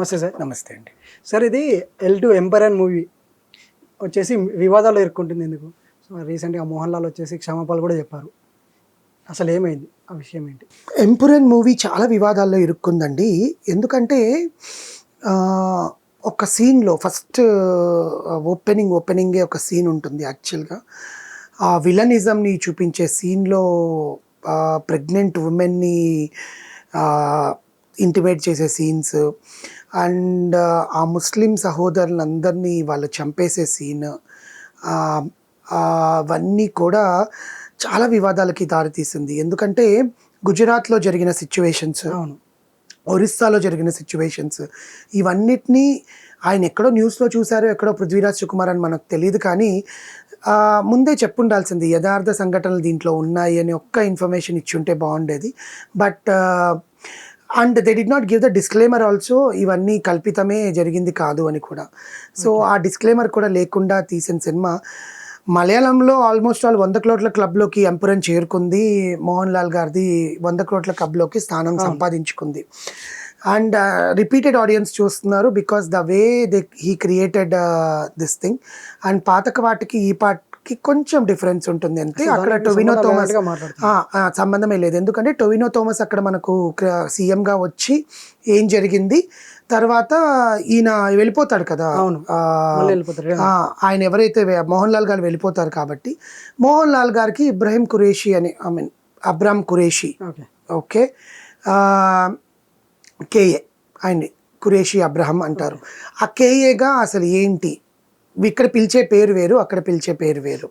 నమస్తే సార్. నమస్తే అండి. సార్ ఇది L2 ఎంపరర్ మూవీ వచ్చేసి వివాదాల్లో ఇరుక్కుంటుంది ఎందుకు? సో రీసెంట్గా మోహన్ లాల్ వచ్చేసి క్షమాపణలు కూడా చెప్పారు. అసలు ఏమైంది? ఆ విషయం ఏంటి? ఎంపురన్ మూవీ చాలా వివాదాల్లో ఇరుక్కుందండి. ఎందుకంటే ఒక సీన్లో ఫస్ట్ ఓపెనింగే ఒక సీన్ ఉంటుంది. యాక్చువల్గా ఆ విలనిజంని చూపించే సీన్లో ప్రెగ్నెంట్ ఉమెన్ని ఇంటిమేట్ చేసే సీన్స్ అండ్ ఆ ముస్లిం సహోదరులందరినీ వాళ్ళు చంపేసే సీన్, అవన్నీ కూడా చాలా వివాదాలకి దారితీసింది. ఎందుకంటే గుజరాత్లో జరిగిన సిచ్యువేషన్స్, అవును, ఒరిస్సాలో జరిగిన సిచ్యువేషన్స్, ఇవన్నిటినీ ఆయన ఎక్కడో న్యూస్లో చూశారో, ఎక్కడో పృథ్వీరాజ్ సుకుమార్ అని మనకు తెలియదు. కానీ ముందే చెప్పుండాల్సింది యథార్థ సంఘటనలు దీంట్లో ఉన్నాయి అని ఒక్క ఇన్ఫర్మేషన్ ఇచ్చుంటే బాగుండేది. But and they did not give the disclaimer also, ఇవన్నీ కల్పితమే జరిగింది కాదు అని కూడా. సో ఆ డిస్క్లైమర్ కూడా లేకుండా తీసిన సినిమా మలయాళంలో ఆల్మోస్ట్ ఆల్ 100 crore క్లబ్లోకి ఎంపురన్ చేరుకుంది. మోహన్ లాల్ గారిది 100 crore క్లబ్లోకి స్థానం సంపాదించుకుంది. అండ్ రిపీటెడ్ ఆడియన్స్ చూస్తున్నారు because the way he created this thing. And పాతక వాటికి ఈ పాటకి కొంచెం డిఫరెన్స్ ఉంటుంది అంతే. అక్కడ టొవినో థామస్ సంబంధమే లేదు. ఎందుకంటే టొవినో థామస్ అక్కడ మనకు సీఎంగా వచ్చి ఏం జరిగింది, తర్వాత ఈయన వెళ్ళిపోతాడు కదా, ఆయన ఎవరైతే మోహన్ లాల్ గారు వెళ్ళిపోతారు కాబట్టి మోహన్ లాల్ గారికి ఇబ్రాహిం ఖురేషి అని, అబ్రామ్ ఖురేషి, ఓకే, కేఏ, ఆయన్ని ఖురేషి అబ్రహం అంటారు. ఆ కేఏగా అసలు ఏంటి, ఇక్కడ పిలిచే పేరు వేరు, అక్కడ పిలిచే పేరు వేరు.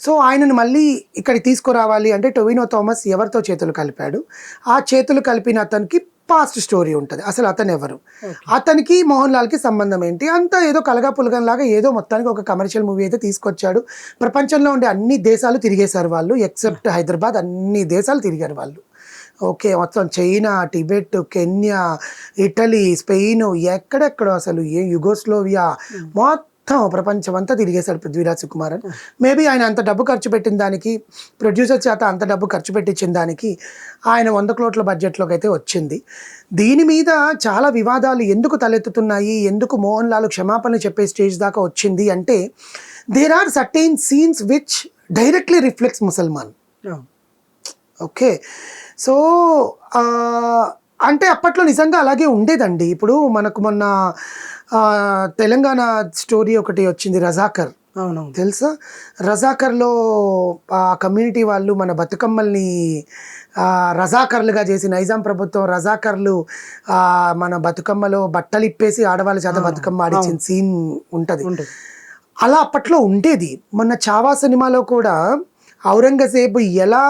సో ఆయనను మళ్ళీ ఇక్కడికి తీసుకురావాలి అంటే టొవినో థామస్ ఎవరితో చేతులు కలిపాడు, ఆ చేతులు కలిపిన అతనికి పాస్ట్ స్టోరీ ఉంటుంది. అసలు అతను ఎవరు, అతనికి మోహన్ లాల్కి సంబంధం ఏంటి, అంతా ఏదో కలగా పులగం లాగా ఏదో మొత్తానికి ఒక కమర్షియల్ మూవీ అయితే తీసుకొచ్చాడు. ప్రపంచంలో ఉండే అన్ని దేశాలు తిరిగేశారు వాళ్ళు, ఎక్సెప్ట్ హైదరాబాద్. అన్ని దేశాలు తిరిగారు వాళ్ళు. ఓకే, మొత్తం China, Tibet, Kenya, Italy, Spain, ఎక్కడెక్కడో అసలు యుగోస్లోవియా, మొత్తం ప్రపంచం అంతా తిరిగేశాడు పృథ్వీరాజ్ సుకుమార్. మేబీ ఆయన అంత డబ్బు ఖర్చు పెట్టిన దానికి, ప్రొడ్యూసర్ చేత అంత డబ్బు ఖర్చు పెట్టించిన దానికి ఆయన 100 crore బడ్జెట్లోకి అయితే వచ్చింది. దీని మీద చాలా వివాదాలు ఎందుకు తలెత్తుతున్నాయి, ఎందుకు మోహన్ లాల్ క్షమాపణ చెప్పే స్టేజ్ దాకా వచ్చింది అంటే, there are certain scenes which directly reflects ముసల్మాన్. ఓకే, సో అంటే అప్పట్లో నిజంగా అలాగే ఉండేదండి. ఇప్పుడు మనకు మొన్న తెలంగాణ స్టోరీ ఒకటి వచ్చింది, రజాకర్, తెలుసా? రజాకర్లో ఆ కమ్యూనిటీ వాళ్ళు మన బతుకమ్మల్ని రజాకర్లుగా చేసి, నైజాం ప్రభుత్వం రజాకర్లు మన బతుకమ్మలో బట్టలు ఇప్పేసి ఆడవాళ్ళ చేత బతుకమ్మ ఆడించిన సీన్ ఉంటుంది. అలా అప్పట్లో ఉండేది. మొన్న చావా సినిమాలో కూడా ఔరంగజేబు ఎలా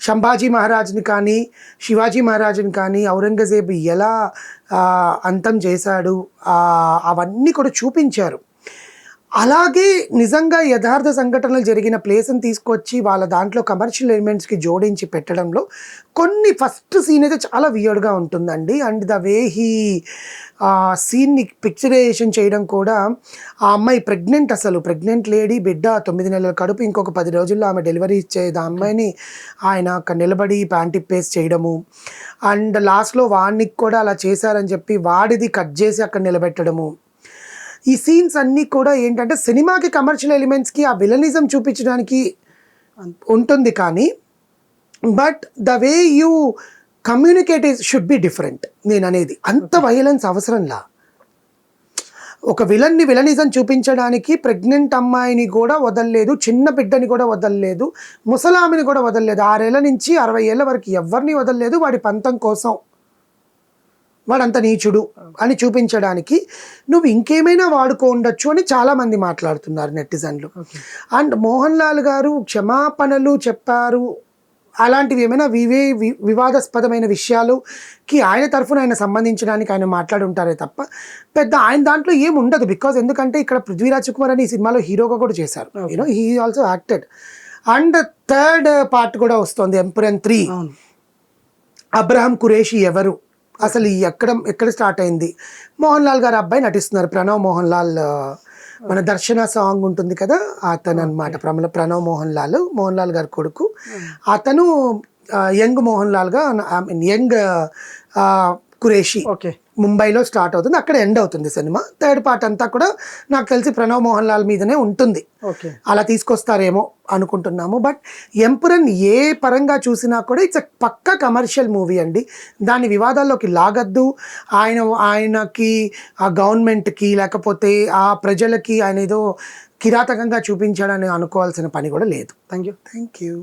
సంభాజీ మహారాజ్ని కానీ శివాజీ మహారాజుని కానీ ఔరంగజేబు ఎలా అంతం చేశాడు, అవన్నీ కూడా చూపించారు. అలాగే నిజంగా యథార్థ సంఘటనలు జరిగిన ప్లేస్ని తీసుకొచ్చి వాళ్ళ దాంట్లో కమర్షియల్ ఎలిమెంట్స్కి జోడించి పెట్టడంలో కొన్ని ఫస్ట్ సీన్ అయితే చాలా వియర్డ్గా ఉంటుందండి. అండ్ ద వే హీ సీన్ని పిక్చరైజేషన్ చేయడం కూడా, ఆ అమ్మాయి ప్రెగ్నెంట్, అసలు ప్రెగ్నెంట్ లేడీ, బిడ్డ 9 నెలల కడుపు, ఇంకొక 10 రోజుల్లో ఆమె డెలివరీ ఇచ్చేది. ఆ అమ్మాయిని ఆయన అక్కడ నిలబడి ప్యాంట్ ఇప్పేసి చేయడము, అండ్ లాస్ట్లో వాడికి కూడా అలా చేశారని చెప్పి వాడిది కట్ చేసి అక్కడ నిలబెట్టడము. ఈ సీన్స్ అన్నీ కూడా ఏంటంటే సినిమాకి కమర్షియల్ ఎలిమెంట్స్కి ఆ విలనిజం చూపించడానికి ఉంటుంది, కానీ but the way you communicate should be different. నేను అనేది అంత వైలెన్స్ అవసరంలా. ఒక విలనిజం చూపించడానికి ప్రెగ్నెంట్ అమ్మాయిని కూడా వదలలేదు, చిన్న బిడ్డని కూడా వదలలేదు, ముసలామిని కూడా వదలలేదు, 6 ఏళ్ల నుంచి 60 ఏళ్ళ వరకు ఎవరిని వదలలేదు. వాడి పంతం కోసం వాడంత నీచుడు అని చూపించడానికి నువ్వు ఇంకేమైనా వాడుకో ఉండొచ్చు అని చాలామంది మాట్లాడుతున్నారు నెటిజన్లు. అండ్ మోహన్ లాల్ గారు క్షమాపణలు చెప్పారు, అలాంటివి ఏమైనా వివాదాస్పదమైన విషయాలుకి ఆయన తరఫున ఆయన సంబంధించడానికి ఆయన మాట్లాడి ఉంటారే తప్ప పెద్ద ఆయన దాంట్లో ఏం ఉండదు. బికాజ్ ఎందుకంటే ఇక్కడ పృథ్వీరాజ్ సుకుమార్ అని ఈ సినిమాలో హీరోగా కూడా చేశారు. He also acted. And third part కూడా వస్తుంది, ఎంపురన్ 3. అబ్రహం ఖురేషి ఎవరు, అసలు ఎక్కడ స్టార్ట్ అయింది? మోహన్ లాల్ గారు అబ్బాయి నటిస్తున్నారు, ప్రణవ్ మోహన్ లాల్. మన దర్శన సాంగ్ ఉంటుంది కదా, అతను అనమాట ప్రణవ్ మోహన్ లాల్ గారి కొడుకు. అతను యంగ్ మోహన్ లాల్ గా, యంగ్ ఖురేషి ముంబైలో స్టార్ట్ అవుతుంది, అక్కడ ఎండ్ అవుతుంది సినిమా. థర్డ్ పార్ట్ అంతా కూడా నాకు తెలిసి ప్రణవ్ మోహన్ లాల్ మీదనే ఉంటుంది, ఓకే. అలా తీసుకొస్తారేమో అనుకుంటున్నాము. బట్ ఎంపురన్ ఏ పరంగా చూసినా కూడా ఇట్స్ పక్కా కమర్షియల్ మూవీ అండి. దాని వివాదాల్లోకి లాగద్దు. ఆయనకి ఆ గవర్నమెంట్కి లేకపోతే ఆ ప్రజలకి ఆయన ఏదో కిరాతకంగా చూపించాడని అనుకోవాల్సిన పని కూడా లేదు. Thank you. Thank you.